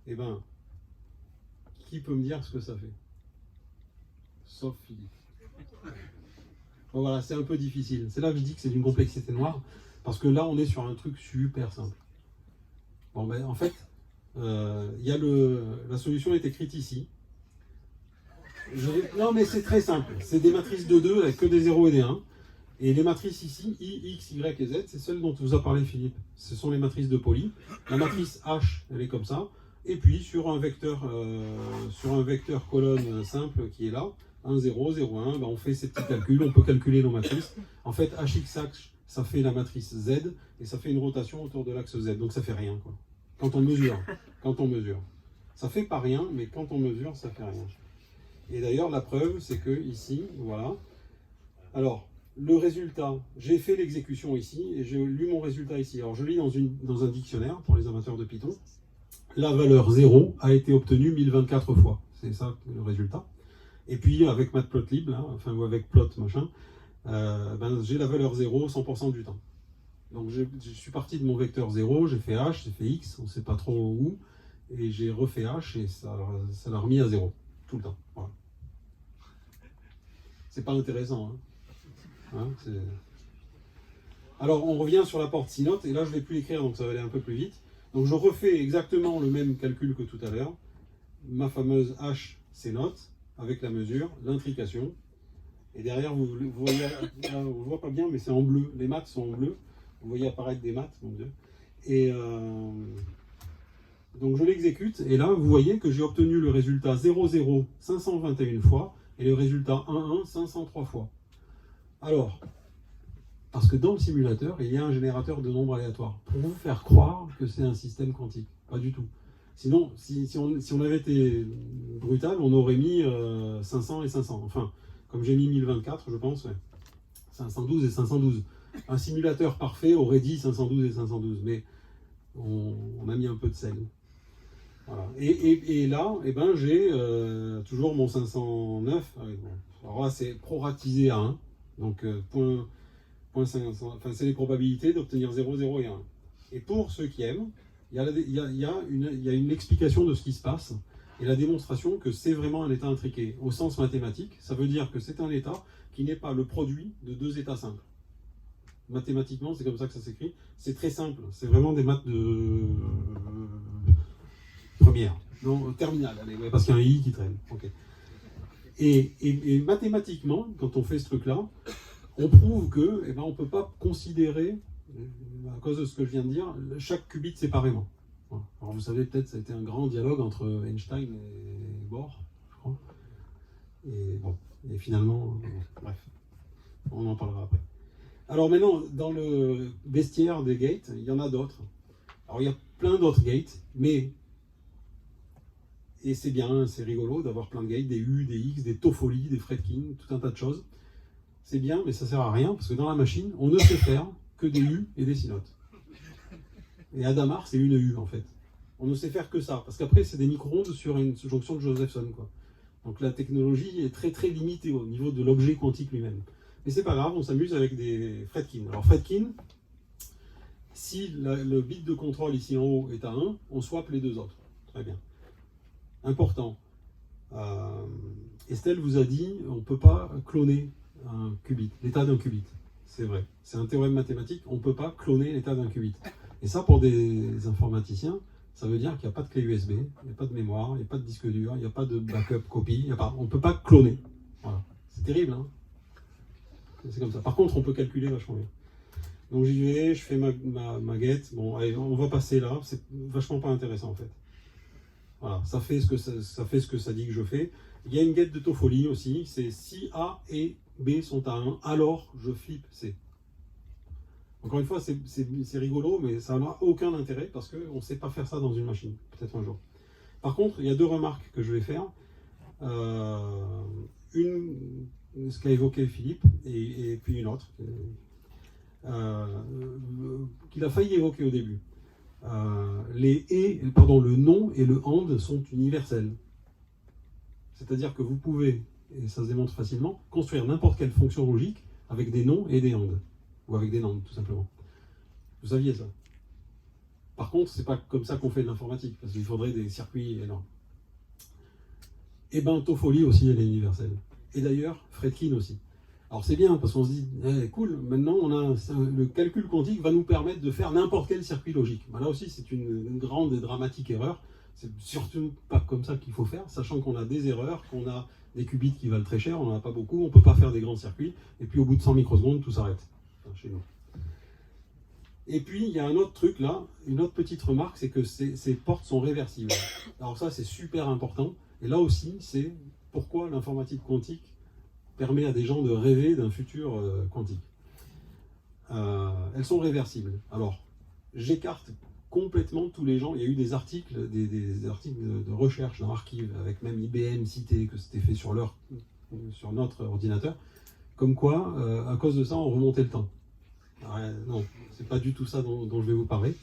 Eh ben, qui peut me dire ce que ça fait? Sauf Philippe. Bon, voilà, c'est un peu difficile. C'est là que je dis que c'est d'une complexité noire, parce que là, on est sur un truc super simple. Bon, ben, en fait, la solution est écrite ici. Non, mais c'est très simple. C'est des matrices de 2 avec que des 0 et des 1. Et les matrices ici, I, X, Y et Z, c'est celles dont vous a parlé Philippe. Ce sont les matrices de Pauli. La matrice H, elle est comme ça. Et puis sur un vecteur colonne simple qui est là, 1, 0, 0, 1, ben on fait ces petits calculs, on peut calculer nos matrices. En fait, HX, ça fait la matrice Z, et ça fait une rotation autour de l'axe Z. Donc ça fait rien, quoi. Quand on mesure. Ça fait pas rien, mais quand on mesure, ça fait rien. Et d'ailleurs, la preuve, c'est que ici, voilà. Alors, le résultat, j'ai fait l'exécution ici, et j'ai lu mon résultat ici. Alors, je lis dans un dictionnaire, pour les amateurs de Python. La valeur 0 a été obtenue 1024 fois. C'est ça le résultat. Et puis, avec Matplotlib, là, enfin, ou avec plot, machin, j'ai la valeur 0 100% du temps. Donc, je suis parti de mon vecteur 0, j'ai fait H, j'ai fait X, on ne sait pas trop où, et j'ai refait H, et ça l'a remis à 0, tout le temps. Voilà. C'est pas intéressant, hein, Alors, on revient sur la porte C-note, et là, je ne vais plus l'écrire, donc ça va aller un peu plus vite. Donc, je refais exactement le même calcul que tout à l'heure. Ma fameuse H C-note, avec la mesure, l'intrication. Et derrière, vous voyez, on ne voit pas bien, mais c'est en bleu. Les maths sont en bleu. Vous voyez apparaître des maths, mon Dieu. Et donc, je l'exécute, et là, vous voyez que j'ai obtenu le résultat 0,0 521 fois, et le résultat 1,1 503 fois. Alors, parce que dans le simulateur, il y a un générateur de nombres aléatoires, pour vous faire croire que c'est un système quantique. Pas du tout. Sinon, si on avait été brutal, on aurait mis 500 et 500. Enfin, comme j'ai mis 1024, je pense, ouais. 512 et 512. Un simulateur parfait aurait dit 512 et 512, mais on a mis un peu de sel. Voilà. Et là, eh ben, j'ai toujours mon 509. Alors là, c'est proratisé à 1. Donc, point 500, enfin, c'est les probabilités d'obtenir 0, 0 et 1. Et pour ceux qui aiment, il y a une explication de ce qui se passe et la démonstration que c'est vraiment un état intriqué. Au sens mathématique, ça veut dire que c'est un état qui n'est pas le produit de deux états simples. Mathématiquement, c'est comme ça que ça s'écrit. C'est très simple. C'est vraiment des maths de première. Non, terminale, allez, ouais, parce qu'il y a un I qui traîne. Okay. Et mathématiquement, quand on fait ce truc-là, on prouve que, on ne peut pas considérer, à cause de ce que je viens de dire, chaque qubit séparément. Voilà. Alors vous savez, peut-être, ça a été un grand dialogue entre Einstein et Bohr, je crois. Et bon, et finalement, bref, on en parlera après. Alors maintenant, dans le bestiaire des gates, il y en a d'autres. Alors il y a plein d'autres gates, mais, et c'est bien, c'est rigolo d'avoir plein de gates, des U, des X, des Toffoli, des Fredkin, tout un tas de choses. C'est bien, mais ça ne sert à rien, parce que dans la machine, on ne sait faire que des U et des C-notes. Et Hadamard, c'est une U, en fait. On ne sait faire que ça, parce qu'après, c'est des micro-ondes sur une jonction de Josephson, quoi. Donc la technologie est très très limitée au niveau de l'objet quantique lui-même. Mais c'est pas grave, on s'amuse avec des Fredkin. Alors Fredkin, si le bit de contrôle ici en haut est à 1, on swap les deux autres. Très bien. Important. Estelle vous a dit, on ne peut pas cloner un qubit, l'état d'un qubit. C'est vrai. C'est un théorème mathématique, on ne peut pas cloner l'état d'un qubit. Et ça, pour des informaticiens, ça veut dire qu'il n'y a pas de clé USB, il n'y a pas de mémoire, il n'y a pas de disque dur, il n'y a pas de backup copie, on ne peut pas cloner. Voilà. C'est terrible, hein. C'est comme ça. Par contre, on peut calculer vachement bien. Donc j'y vais, je fais ma get. Bon, allez, on va passer là. C'est vachement pas intéressant en fait. Voilà, ça fait ce que ça dit que je fais. Il y a une get de Toffoli aussi. C'est si A et B sont à 1, alors je flippe C. Encore une fois, c'est rigolo, mais ça n'a aucun intérêt parce qu'on ne sait pas faire ça dans une machine. Peut-être un jour. Par contre, il y a deux remarques que je vais faire. Une, ce qu'a évoqué Philippe, et puis une autre, qu'il a failli évoquer au début. Le non et le and sont universels. C'est-à-dire que vous pouvez, et ça se démontre facilement, construire n'importe quelle fonction logique avec des non et des and. Ou avec des NAND, tout simplement. Vous saviez ça? Par contre, c'est pas comme ça qu'on fait de l'informatique, parce qu'il faudrait des circuits énormes. Et bien, Toffoli aussi, elle est universelle. Et d'ailleurs, Fredkin aussi. Alors c'est bien, parce qu'on se dit, cool, maintenant le calcul quantique va nous permettre de faire n'importe quel circuit logique. Ben là aussi, c'est une grande et dramatique erreur. C'est surtout pas comme ça qu'il faut faire, sachant qu'on a des erreurs, qu'on a des qubits qui valent très cher, on n'en a pas beaucoup, on ne peut pas faire des grands circuits, et puis au bout de 100 microsecondes, tout s'arrête, enfin, chez nous. Et puis, il y a un autre truc là, une autre petite remarque, c'est que ces portes sont réversibles. Alors ça, c'est super important. Et là aussi, c'est pourquoi l'informatique quantique permet à des gens de rêver d'un futur quantique. Elles sont réversibles. Alors, j'écarte complètement tous les gens. Il y a eu des articles de recherche dans Archive, avec même IBM cité, que c'était fait sur notre ordinateur, comme quoi, à cause de ça, on remontait le temps. Non, c'est pas du tout ça dont je vais vous parler.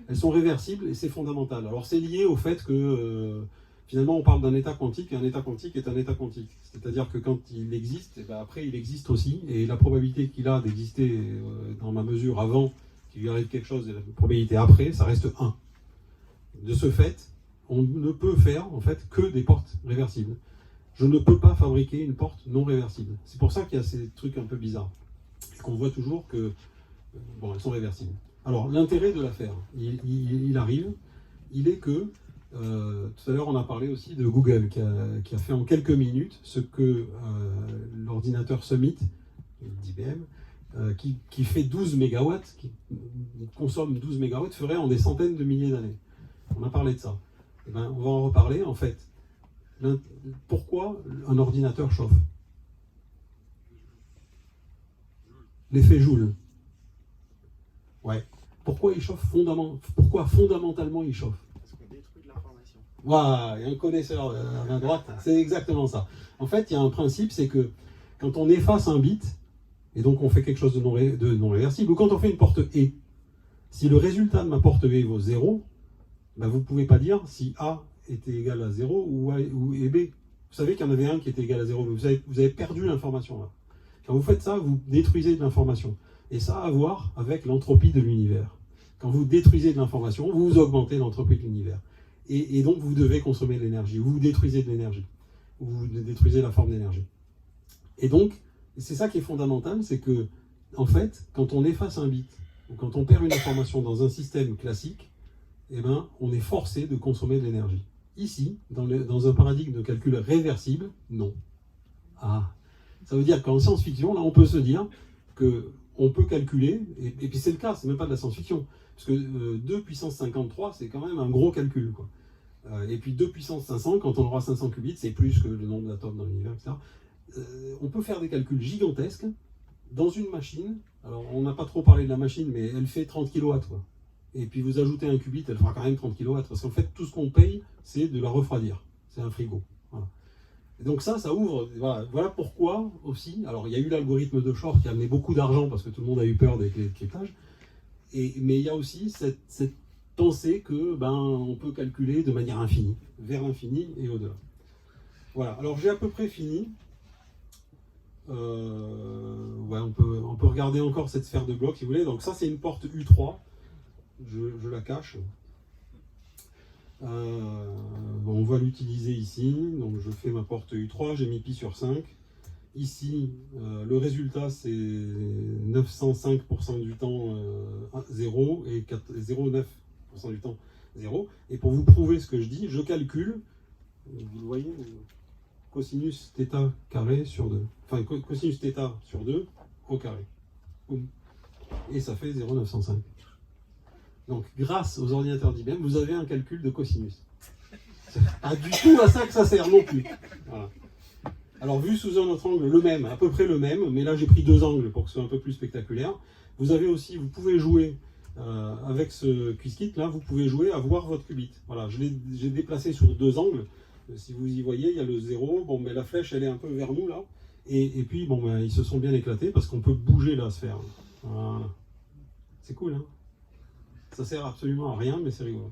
Elles sont réversibles et c'est fondamental. Alors c'est lié au fait que finalement on parle d'un état quantique et un état quantique est un état quantique. C'est-à-dire que quand il existe, et ben après il existe aussi et la probabilité qu'il a d'exister dans ma mesure avant qu'il lui arrive quelque chose et la probabilité après, ça reste 1. De ce fait, on ne peut faire en fait que des portes réversibles. Je ne peux pas fabriquer une porte non réversible. C'est pour ça qu'il y a ces trucs un peu bizarres et qu'on voit toujours que bon, elles sont réversibles. Alors, l'intérêt de l'affaire, il arrive, il est que, tout à l'heure on a parlé aussi de Google, qui a fait en quelques minutes ce que l'ordinateur Summit, d'IBM, qui fait 12 mégawatts, qui consomme 12 mégawatts, ferait en des centaines de milliers d'années. On a parlé de ça. Eh ben, on va en reparler, en fait. Pourquoi un ordinateur chauffe? L'effet Joule. Ouais. Pourquoi il chauffe fondamentalement il chauffe? Parce qu'on détruit de l'information. Voilà, il y a un connaisseur à ma droite, c'est exactement ça. En fait, il y a un principe, c'est que quand on efface un bit, et donc on fait quelque chose de non réversible, ou quand on fait une porte E, si le résultat de ma porte E vaut 0, ben vous ne pouvez pas dire si A était égal à 0 ou B. Vous savez qu'il y en avait un qui était égal à 0, vous avez perdu l'information là. Quand vous faites ça, vous détruisez de l'information. Et ça a à voir avec l'entropie de l'univers. Quand vous détruisez de l'information, vous augmentez l'entropie de l'univers. Et donc vous devez consommer de l'énergie, vous détruisez de l'énergie, vous détruisez la forme d'énergie. Et donc, c'est ça qui est fondamental, c'est que, en fait, quand on efface un bit, ou quand on perd une information dans un système classique, eh ben, on est forcé de consommer de l'énergie. Ici, dans un paradigme de calcul réversible, non. Ah, ça veut dire qu'en science-fiction, là, on peut se dire qu'on peut calculer, et puis c'est le cas, c'est même pas de la science-fiction, parce que 2 puissance 53, c'est quand même un gros calcul, quoi. Et puis 2 puissance 500, quand on aura 500 qubits, c'est plus que le nombre d'atomes dans l'univers, etc. On peut faire des calculs gigantesques dans une machine. Alors, on n'a pas trop parlé de la machine, mais elle fait 30 kW, quoi. Et puis vous ajoutez un qubit, elle fera quand même 30 kW, parce qu'en fait, tout ce qu'on paye, c'est de la refroidir. C'est un frigo. Voilà. Et donc ça ouvre, voilà pourquoi aussi, alors il y a eu l'algorithme de Shor qui a amené beaucoup d'argent, parce que tout le monde a eu peur des clés de cryptage, mais il y a aussi cette pensée que on peut calculer de manière infinie, vers l'infini et au-delà. Voilà, alors j'ai à peu près fini. Ouais, on peut regarder encore cette sphère de blocs si vous voulez. Donc ça c'est une porte U3, je la cache. On va l'utiliser ici, donc je fais ma porte U3, j'ai mis pi sur 5. Ici, le résultat c'est 905% du temps 0 et 0,9% du temps 0. Et pour vous prouver ce que je dis, je calcule, vous le voyez, cosinus θ carré sur 2. Enfin, cosinus θ sur 2 au carré. Et ça fait 0,905. Donc, grâce aux ordinateurs d'IBM, vous avez un calcul de cosinus. C'est pas du tout à ça que ça sert non plus. Voilà. Alors, vu sous un autre angle, le même, à peu près le même, mais là j'ai pris deux angles pour que ce soit un peu plus spectaculaire. Vous avez aussi, vous pouvez jouer avec ce Qiskit, là, vous pouvez jouer à voir votre qubit. Voilà, j'ai déplacé sur deux angles. Si vous y voyez, il y a le 0. Bon, mais la flèche, elle est un peu vers nous, là. Et puis, bon, ils se sont bien éclatés parce qu'on peut bouger la sphère. Voilà. C'est cool, hein? Ça sert absolument à rien, mais c'est rigolo.